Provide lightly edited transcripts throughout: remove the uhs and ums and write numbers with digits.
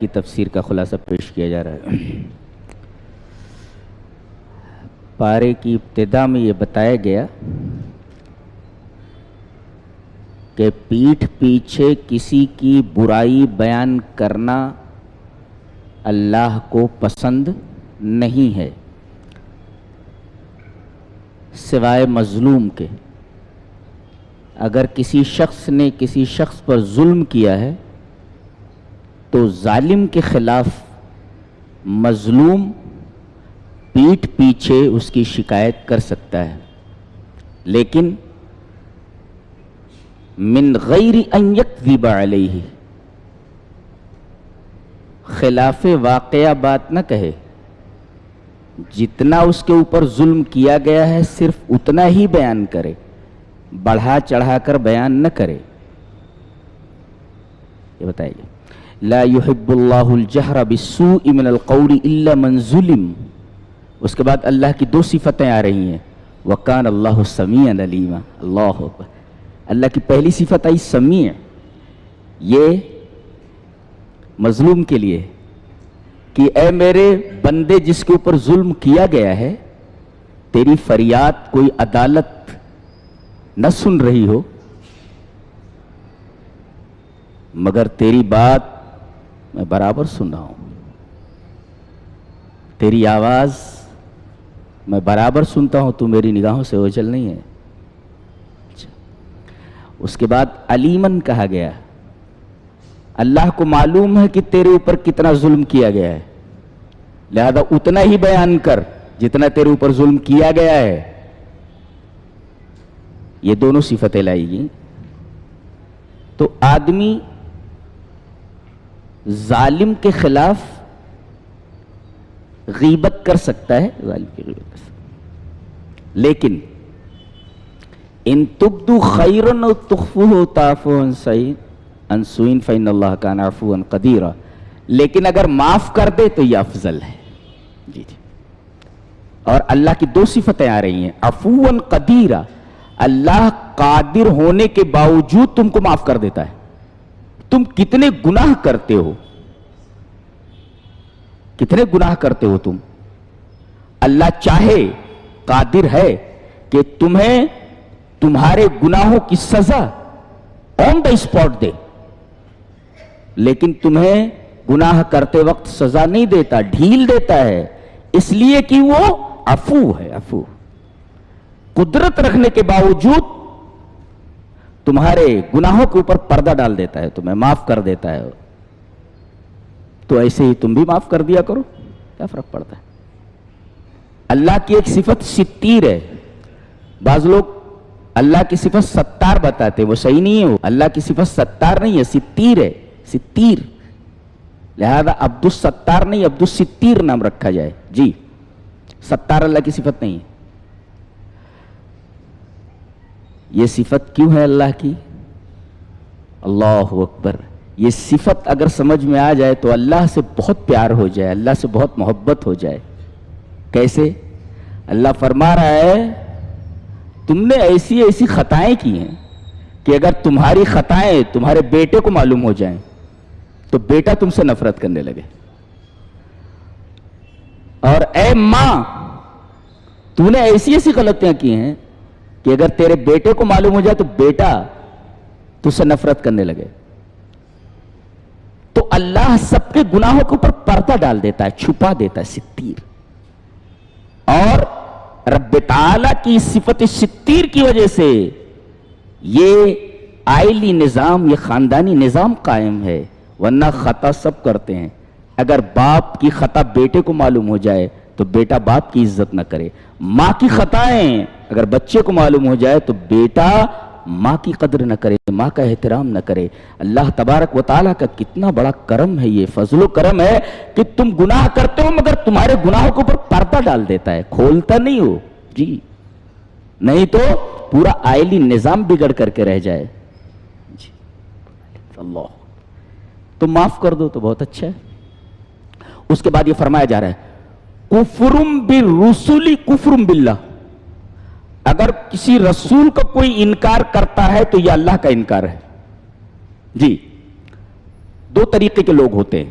کی تفسیر کا خلاصہ پیش کیا جا رہا ہے۔ پارے کی ابتدا میں یہ بتایا گیا کہ پیٹھ پیچھے کسی کی برائی بیان کرنا اللہ کو پسند نہیں ہے سوائے مظلوم کے۔ اگر کسی شخص نے کسی شخص پر ظلم کیا ہے تو ظالم کے خلاف مظلوم پیٹھ پیچھے اس کی شکایت کر سکتا ہے، لیکن من غیر ان یکذب علیہ، خلاف واقعہ بات نہ کہے، جتنا اس کے اوپر ظلم کیا گیا ہے صرف اتنا ہی بیان کرے، بڑھا چڑھا کر بیان نہ کرے۔ یہ بتائیے، لا يحب اللہ الجہر بالسوء من القول الا من ظلم۔ اس کے بعد اللہ کی دو صفتیں آ رہی ہیں، وَكَانَ اللَّهُ سَمِيعًا عَلِيمًا۔ اللہ اکبر۔ اللہ کی پہلی صفت آئی سمیع، یہ مظلوم کے لیے کہ اے میرے بندے جس کے اوپر ظلم کیا گیا ہے، تیری فریاد کوئی عدالت نہ سن رہی ہو، مگر تیری بات میں برابر سن رہا ہوں، تیری آواز میں برابر سنتا ہوں، تو میری نگاہوں سے اوجھل نہیں ہے۔ اس کے بعد علیمن کہا گیا، اللہ کو معلوم ہے کہ تیرے اوپر کتنا ظلم کیا گیا ہے، لہذا اتنا ہی بیان کر جتنا تیرے اوپر ظلم کیا گیا ہے۔ یہ دونوں صفتیں لائی گئی تو آدمی ظالم کے خلاف غیبت کر سکتا ہے، ظالم کی غیبت کر سکتا ہے، لیکن ان تبدو خیرن او تخفوہ تعفو عن سوء فإن اللہ کان عفوا قدیرا، لیکن اگر معاف کر دے تو یہ افضل ہے۔ جی جی۔ اور اللہ کی دو صفتیں آ رہی ہیں، عفوا قدیرا، اللہ قادر ہونے کے باوجود تم کو معاف کر دیتا ہے۔ تم کتنے گناہ کرتے ہو، کتنے گناہ کرتے ہو تم، اللہ چاہے قادر ہے کہ تمہیں تمہارے گناہوں کی سزا آن دا اسپاٹ دے، لیکن تمہیں گناہ کرتے وقت سزا نہیں دیتا، ڈھیل دیتا ہے، اس لیے کہ وہ عفو ہے۔ عفو، قدرت رکھنے کے باوجود تمہارے گناہوں کے اوپر پردہ ڈال دیتا ہے، تمہیں معاف کر دیتا ہے، تو ایسے ہی تم بھی معاف کر دیا کرو، کیا فرق پڑتا ہے۔ اللہ کی ایک صفت ستیر ہے، بعض لوگ اللہ کی صفت ستار بتاتے، وہ صحیح نہیں ہے، وہ اللہ کی صفت ستار نہیں ہے، ستیر ہے، ستیر، لہذا عبد الستار نہیں عبد الستیر نام رکھا جائے۔ جی، ستار اللہ کی صفت نہیں ہے۔ یہ صفت کیوں ہے اللہ کی؟ اللہ اکبر۔ یہ صفت اگر سمجھ میں آ جائے تو اللہ سے بہت پیار ہو جائے، اللہ سے بہت محبت ہو جائے۔ کیسے؟ اللہ فرما رہا ہے تم نے ایسی ایسی خطائیں کی ہیں کہ اگر تمہاری خطائیں تمہارے بیٹے کو معلوم ہو جائیں تو بیٹا تم سے نفرت کرنے لگے، اور اے ماں تو نے ایسی ایسی غلطیاں کی ہیں کہ اگر تیرے بیٹے کو معلوم ہو جائے تو بیٹا تجھ سے نفرت کرنے لگے۔ تو اللہ سب کے گناہوں کے اوپر پردہ ڈال دیتا ہے، چھپا دیتا ہے، ستیر۔ اور رب تعالیٰ کی صفت ستیر کی وجہ سے یہ آئلی نظام، یہ خاندانی نظام قائم ہے، ورنہ خطا سب کرتے ہیں۔ اگر باپ کی خطا بیٹے کو معلوم ہو جائے تو بیٹا باپ کی عزت نہ کرے، ماں کی خطائیں اگر بچے کو معلوم ہو جائے تو بیٹا ماں کی قدر نہ کرے، ماں کا احترام نہ کرے۔ اللہ تبارک و تعالیٰ کا کتنا بڑا کرم ہے، یہ فضل و کرم ہے کہ تم گناہ کرتے ہو مگر تمہارے گناہوں کے اوپر پردہ ڈال دیتا ہے، کھولتا نہیں ہو۔ جی، نہیں تو پورا آئلی نظام بگڑ کر کے رہ جائے۔ جی اللہ، تو معاف کر دو تو بہت اچھا ہے۔ اس کے بعد یہ فرمایا جا رہا ہے کفرم بالرسل کفرم باللہ، اگر کسی رسول کا کوئی انکار کرتا ہے تو یہ اللہ کا انکار ہے۔ جی، دو طریقے کے لوگ ہوتے ہیں،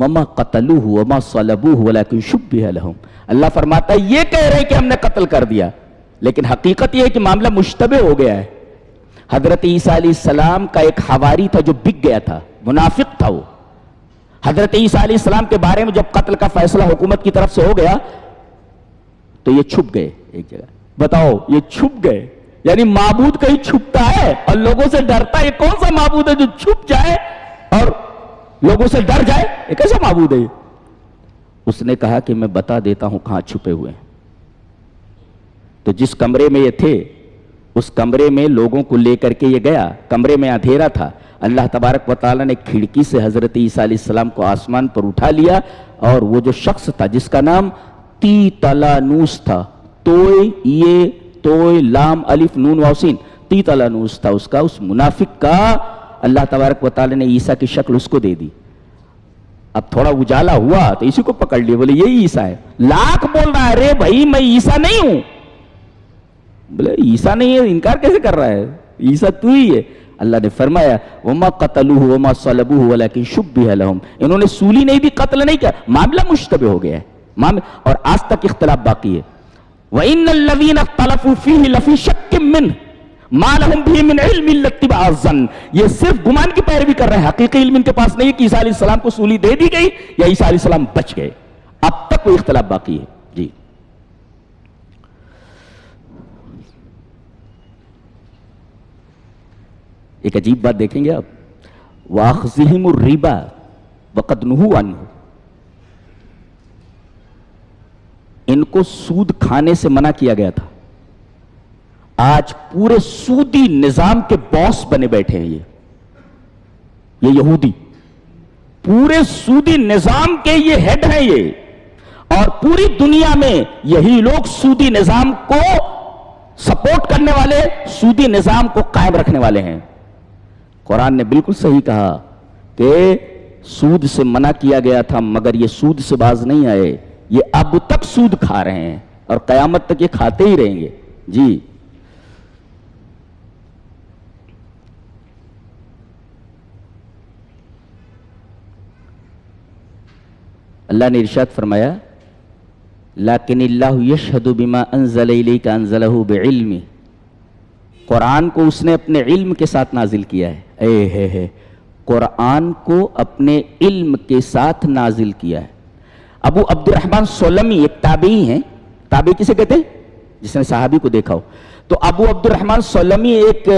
وما قتلوہ وما صلبوہ ولکن شبہ لہم. اللہ فرماتا ہے یہ کہہ رہے کہ ہم نے قتل کر دیا، لیکن حقیقت یہ ہے کہ معاملہ مشتبہ ہو گیا ہے. حضرت عیسیٰ علیہ السلام کا ایک حواری تھا جو بک گیا تھا، منافق تھا وہ. حضرت عیسیٰ علیہ السلام کے بارے میں جب قتل کا فیصلہ حکومت کی طرف سے ہو گیا تو یہ چھپ گئے ایک جگہ. بتاؤ، یہ چھپ گئے. یعنی معبود کہیں چھپتا ہے اور لوگوں سے ڈرتا ہے؟ یہ کون سا معبود ہے جو چھپ جائے اور لوگوں سے ڈر جائے؟ یہ کیسا معبود ہے؟ اس نے کہا کہ میں بتا دیتا ہوں کہاں چھپے ہوئے ہیں. تو جس کمرے میں یہ تھے اس کمرے میں لوگوں کو لے کر کے یہ گیا. کمرے میں اندھیرا تھا. اللہ تبارک و تعالیٰ نے کھڑکی سے حضرت عیسیٰ علیہ السلام کو آسمان پر اٹھا لیا، اور وہ جو شخص تھا جس کا نام تیطلانوس تھا، توئے لام الف نون واو سین، تیطلانوس تھا اس کا، اس منافق کا اللہ تبارک و تعالیٰ نے عیسیٰ کی شکل اس کو دے دی. اب تھوڑا اجالا ہوا تو اسی کو پکڑ لیا، بولے یہی عیسیٰ ہے. لاکھ بول رہا ہے ارے بھائی میں عیسیٰ نہیں ہوں. بولے عیسیٰ نہیں ہے، انکار کیسے کر رہا ہے؟ عیسیٰ تو ہی ہے. اللہ نے فرمایا وما قتلوہ وما صلبوہ ولکن شبہ لہم. انہوں نے سولی نہیں دی، قتل نہیں کیا، معاملہ مشتبہ ہو گیا ہے اور آج تک اختلاف باقی ہے. وَإِنَّ الَّذِينَ اخْتَلَفُوا فِيهِ لَفِي شَكٍّ مِّنْهُ مَا لَهُمْ بِهِ مِنْ عِلْمٍ إِلَّا اتِّبَاعَ الظَّنِّ. یہ صرف گمان کی پیروی کر رہے ہیں، حقیقی علم ان کے پاس نہیں ہے کہ عیسیٰ علیہ السلام کو سولی دے دی گئی یا عیسیٰ علیہ السلام بچ گئے. اب تک وہ اختلاف باقی ہے. جی ایک عجیب بات دیکھیں گے آپ. وَأَخْذِهِمُ الرِّبَا وَقَدْ نُهُوا عَنْهُ. ان کو سود کھانے سے منع کیا گیا تھا. آج پورے سودی نظام کے باس بنے بیٹھے ہیں یہ یہودی. پورے سودی نظام کے یہ ہیڈ ہیں یہ، اور پوری دنیا میں یہی لوگ سودی نظام کو سپورٹ کرنے والے، سودی نظام کو قائم رکھنے والے ہیں. قرآن نے بالکل صحیح کہا کہ سود سے منع کیا گیا تھا، مگر یہ سود سے باز نہیں آئے. یہ اب تک سود کھا رہے ہیں اور قیامت تک یہ کھاتے ہی رہیں گے. جی اللہ نے ارشاد فرمایا لیکن اللہ یشہد بما انزل الیک انزلہ بعلمہ. قرآن کو اس نے اپنے علم کے ساتھ نازل کیا ہے. قرآن کو اپنے علم کے ساتھ نازل کیا ہے. ابو عبد الرحمن سلمی ایک تابعی ہیں. تابعی کسے کہتے ہیں؟ جس نے صحابی کو دیکھا ہو. تو ابو عبد الرحمن سلمی ایک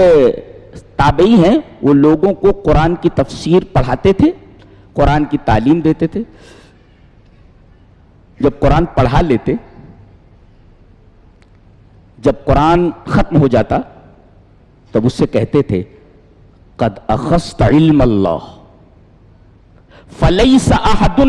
تابعی ہیں. وہ لوگوں کو قرآن کی تفسیر پڑھاتے تھے، قرآن کی تعلیم دیتے تھے. جب قرآن پڑھا لیتے، جب قرآن ختم ہو جاتا تب اس سے کہتے تھے قد اخذت علم اللہ فلیس احد